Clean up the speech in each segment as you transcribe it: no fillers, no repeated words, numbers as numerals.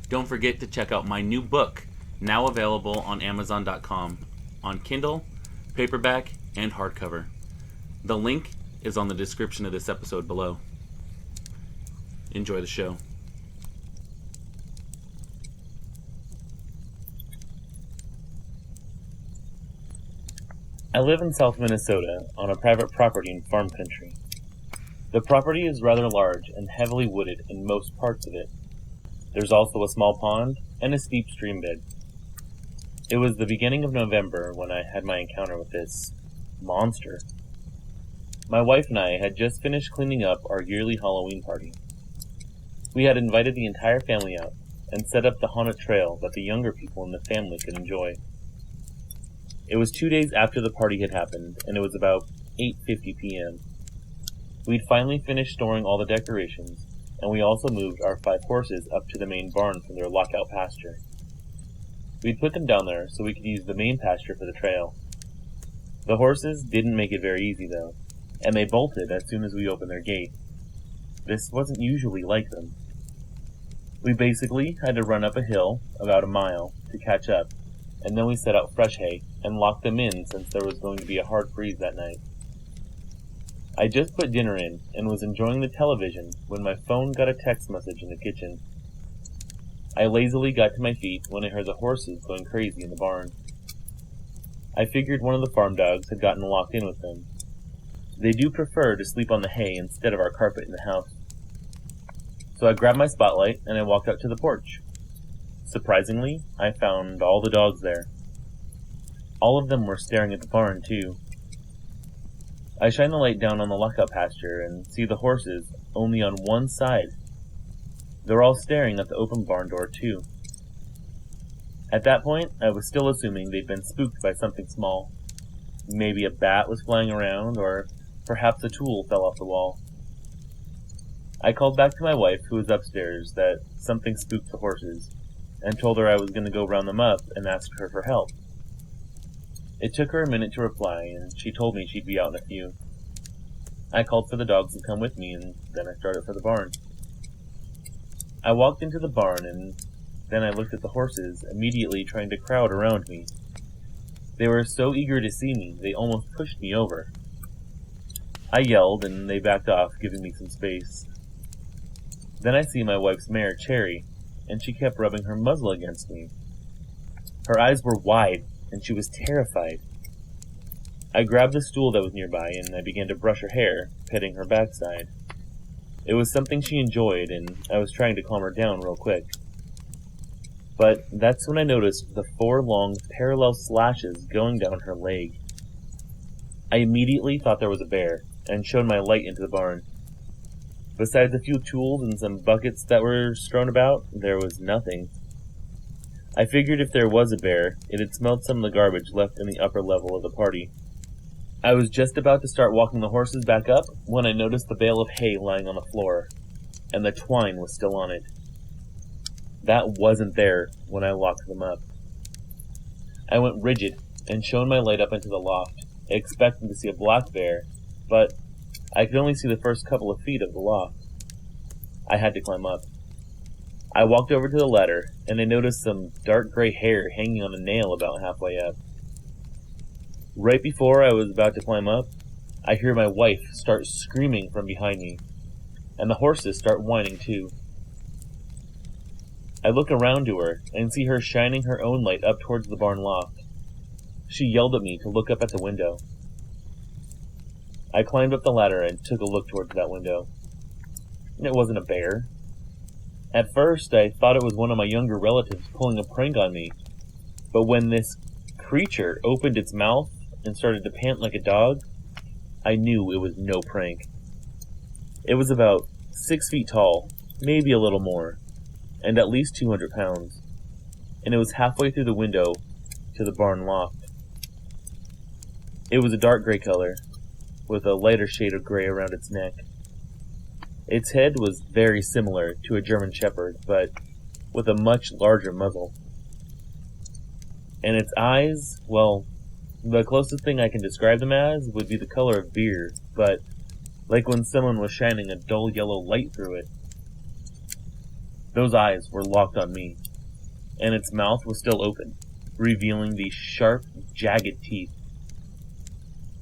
Don't forget to check out my new book, now available on Amazon.com, on Kindle, paperback, and hardcover. The link is on the description of this episode below. Enjoy the show. I live in South Minnesota on a private property in farm country. The property is rather large and heavily wooded in most parts of it. There's also a small pond and a steep stream bed. It was the beginning of November when I had my encounter with this monster. My wife and I had just finished cleaning up our yearly Halloween party. We had invited the entire family out and set up the haunted trail that the younger people in the family could enjoy. It was 2 days after the party had happened, and it was about 8:50 p.m. We'd finally finished storing all the decorations, and we also moved our 5 horses up to the main barn from their lockout pasture. We'd put them down there so we could use the main pasture for the trail. The horses didn't make it very easy though, and they bolted as soon as we opened their gate. This wasn't usually like them. We basically had to run up a hill about a mile to catch up, and then we set out fresh hay and locked them in since there was going to be a hard freeze that night. I just put dinner in and was enjoying the television when my phone got a text message in the kitchen. I lazily got to my feet when I heard the horses going crazy in the barn. I figured one of the farm dogs had gotten locked in with them. They do prefer to sleep on the hay instead of our carpet in the house. So I grabbed my spotlight and I walked out to the porch. Surprisingly, I found all the dogs there. All of them were staring at the barn, too. I shine the light down on the lockout pasture and see the horses only on one side. They're all staring at the open barn door, too. At that point, I was still assuming they'd been spooked by something small. Maybe a bat was flying around, or perhaps a tool fell off the wall. I called back to my wife, who was upstairs, that something spooked the horses, and told her I was going to go round them up and ask her for help. It took her a minute to reply, and she told me she'd be out in a few. I called for the dogs to come with me, and then I started for the barn. I walked into the barn, and then I looked at the horses, immediately trying to crowd around me. They were so eager to see me, they almost pushed me over. I yelled, and they backed off, giving me some space. Then I see my wife's mare, Cherry, and she kept rubbing her muzzle against me. Her eyes were wide, and she was terrified. I grabbed the stool that was nearby, and I began to brush her hair, petting her backside. It was something she enjoyed, and I was trying to calm her down real quick. But that's when I noticed the 4 long, parallel slashes going down her leg. I immediately thought there was a bear, and shone my light into the barn. Besides a few tools and some buckets that were strewn about, there was nothing. I figured if there was a bear, it had smelled some of the garbage left in the upper level of the party. I was just about to start walking the horses back up when I noticed the bale of hay lying on the floor, and the twine was still on it. That wasn't there when I locked them up. I went rigid and shone my light up into the loft, expecting to see a black bear, but I could only see the first couple of feet of the loft. I had to climb up. I walked over to the ladder, and I noticed some dark gray hair hanging on a nail about halfway up. Right before I was about to climb up, I hear my wife start screaming from behind me, and the horses start whining too. I look around to her and see her shining her own light up towards the barn loft. She yelled at me to look up at the window. I climbed up the ladder and took a look towards that window. It wasn't a bear. At first, I thought it was one of my younger relatives pulling a prank on me, but when this creature opened its mouth and started to pant like a dog, I knew it was no prank. It was about 6 feet tall, maybe a little more, and at least 200 pounds, and it was halfway through the window to the barn loft. It was a dark gray color, with a lighter shade of gray around its neck. Its head was very similar to a German Shepherd, but with a much larger muzzle. And its eyes, well, the closest thing I can describe them as would be the color of beer, but like when someone was shining a dull yellow light through it. Those eyes were locked on me, and its mouth was still open, revealing these sharp, jagged teeth.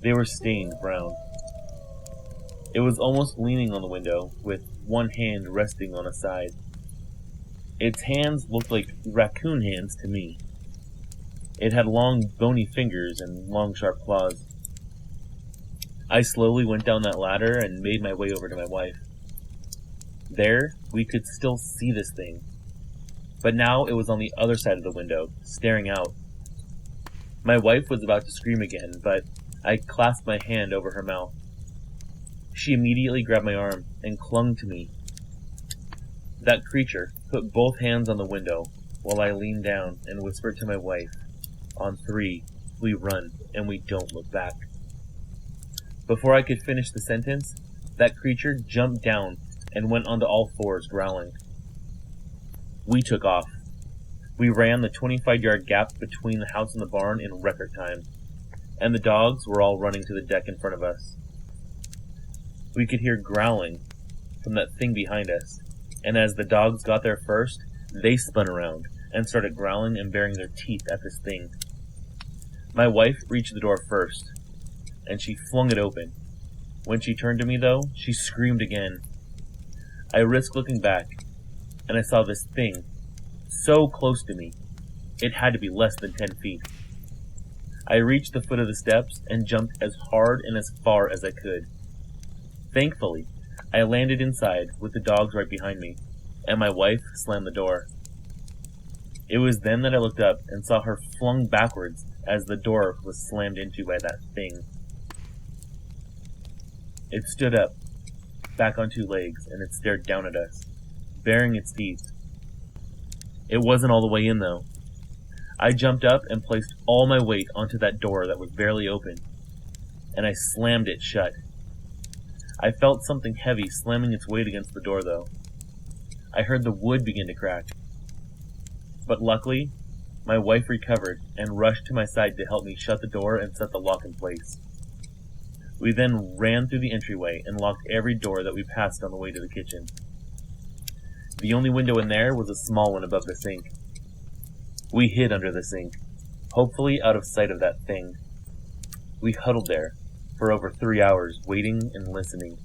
They were stained brown. It was almost leaning on the window, with one hand resting on a side. Its hands looked like raccoon hands to me. It had long, bony fingers and long, sharp claws. I slowly went down that ladder and made my way over to my wife. There, we could still see this thing. But now it was on the other side of the window, staring out. My wife was about to scream again, but I clasped my hand over her mouth. She immediately grabbed my arm and clung to me. That creature put both hands on the window while I leaned down and whispered to my wife, "On 3, we run and we don't look back." Before I could finish the sentence, that creature jumped down and went onto all fours, growling. We took off. We ran the 25-yard gap between the house and the barn in record time, and the dogs were all running to the deck in front of us. We could hear growling from that thing behind us, and as the dogs got there first, they spun around and started growling and baring their teeth at this thing. My wife reached the door first, and she flung it open. When she turned to me, though, she screamed again. I risked looking back, and I saw this thing so close to me, it had to be less than 10 feet. I reached the foot of the steps and jumped as hard and as far as I could. Thankfully, I landed inside with the dogs right behind me, and my wife slammed the door. It was then that I looked up and saw her flung backwards as the door was slammed into by that thing. It stood up, back on 2 legs, and it stared down at us, baring its teeth. It wasn't all the way in, though. I jumped up and placed all my weight onto that door that was barely open, and I slammed it shut. I felt something heavy slamming its weight against the door, though. I heard the wood begin to crack. But luckily, my wife recovered and rushed to my side to help me shut the door and set the lock in place. We then ran through the entryway and locked every door that we passed on the way to the kitchen. The only window in there was a small one above the sink. We hid under the sink, hopefully out of sight of that thing. We huddled there for over 3 hours, waiting and listening.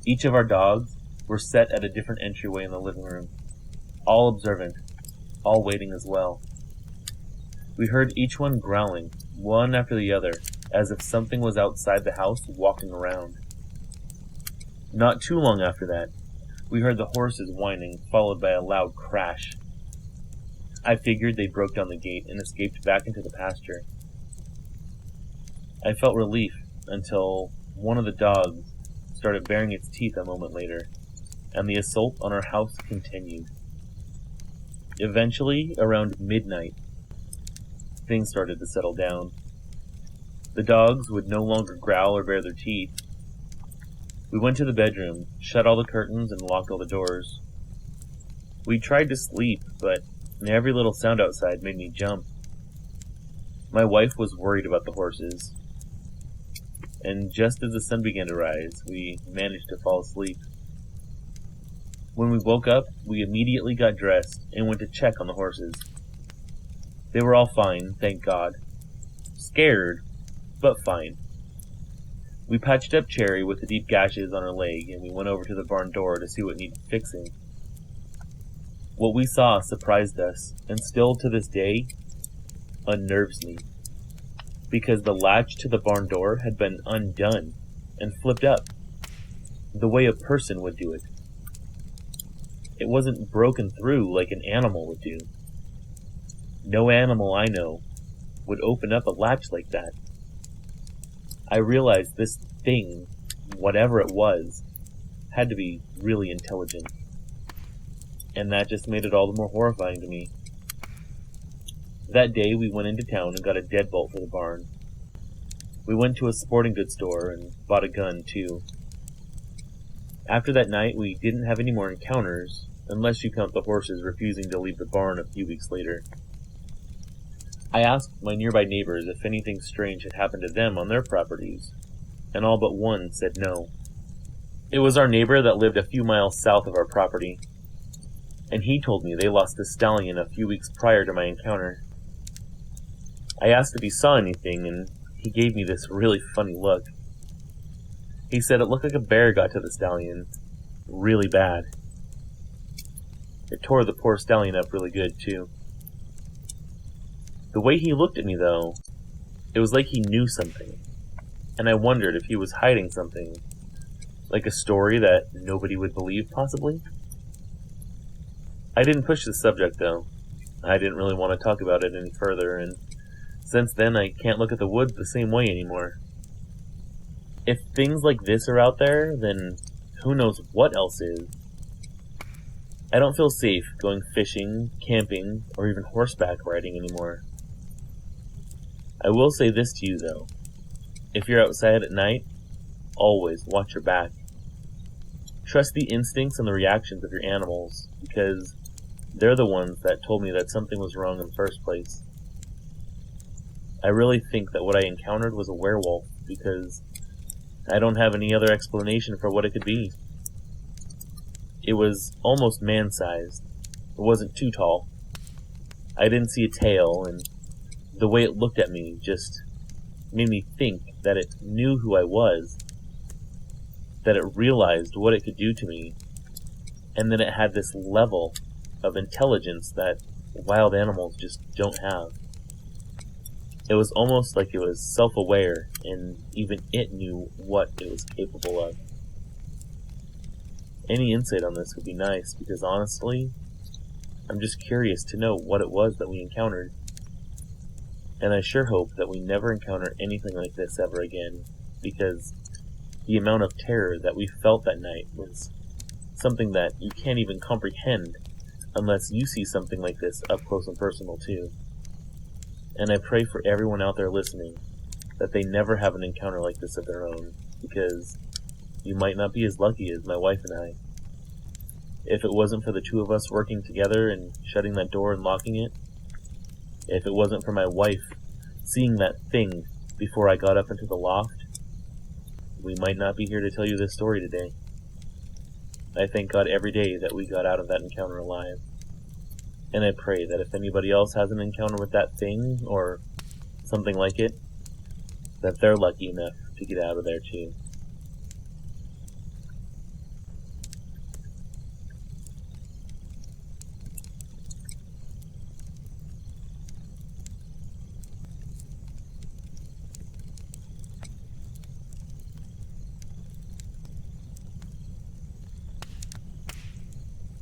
Each of our dogs were set at a different entryway in the living room, all observant, all waiting as well. We heard each one growling, one after the other, as if something was outside the house walking around. Not too long after that, we heard the horses whining, followed by a loud crash. I figured they broke down the gate and escaped back into the pasture. I felt relief until one of the dogs started baring its teeth a moment later, and the assault on our house continued. Eventually, around midnight, things started to settle down. The dogs would no longer growl or bare their teeth. We went to the bedroom, shut all the curtains, and locked all the doors. We tried to sleep, but every little sound outside made me jump. My wife was worried about the horses, and just as the sun began to rise, we managed to fall asleep. When we woke up, we immediately got dressed and went to check on the horses. They were all fine, thank God. Scared, but fine. We patched up Cherry with the deep gashes on her leg, and we went over to the barn door to see what needed fixing. What we saw surprised us, and still to this day, unnerves me, because the latch to the barn door had been undone and flipped up, the way a person would do it. It wasn't broken through like an animal would do. No animal I know would open up a latch like that. I realized this thing, whatever it was, had to be really intelligent. And that just made it all the more horrifying to me. That day we went into town and got a deadbolt for the barn. We went to a sporting goods store and bought a gun, too. After that night, we didn't have any more encounters, unless you count the horses refusing to leave the barn a few weeks later. I asked my nearby neighbors if anything strange had happened to them on their properties, and all but one said no. It was our neighbor that lived a few miles south of our property. and he told me they lost a stallion a few weeks prior to my encounter. I asked if he saw anything, and he gave me this really funny look. He said it looked like a bear got to the stallion really bad. It tore the poor stallion up really good, too. The way he looked at me, though, it was like he knew something, and I wondered if he was hiding something, like a story that nobody would believe, possibly. I didn't push the subject, though. I didn't really want to talk about it any further, and since then I can't look at the woods the same way anymore. If things like this are out there, then who knows what else is. I don't feel safe going fishing, camping, or even horseback riding anymore. I will say this to you, though. If you're outside at night, always watch your back. Trust the instincts and the reactions of your animals, because they're the ones that told me that something was wrong in the first place. I really think that what I encountered was a werewolf, because I don't have any other explanation for what it could be. It was almost man-sized. It wasn't too tall. I didn't see a tail, and the way it looked at me just made me think that it knew who I was, that it realized what it could do to me, and then it had this level of intelligence that wild animals just don't have. It was almost like it was self-aware, and even it knew what it was capable of. Any insight on this would be nice, because honestly, I'm just curious to know what it was that we encountered. And I sure hope that we never encounter anything like this ever again, because the amount of terror that we felt that night was something that you can't even comprehend unless you see something like this up close and personal too. And I pray for everyone out there listening that they never have an encounter like this of their own, because you might not be as lucky as my wife and I. If it wasn't for the two of us working together and shutting that door and locking it, if it wasn't for my wife seeing that thing before I got up into the loft, we might not be here to tell you this story today. I thank God every day that we got out of that encounter alive. And I pray that if anybody else has an encounter with that thing, or something like it, that they're lucky enough to get out of there too.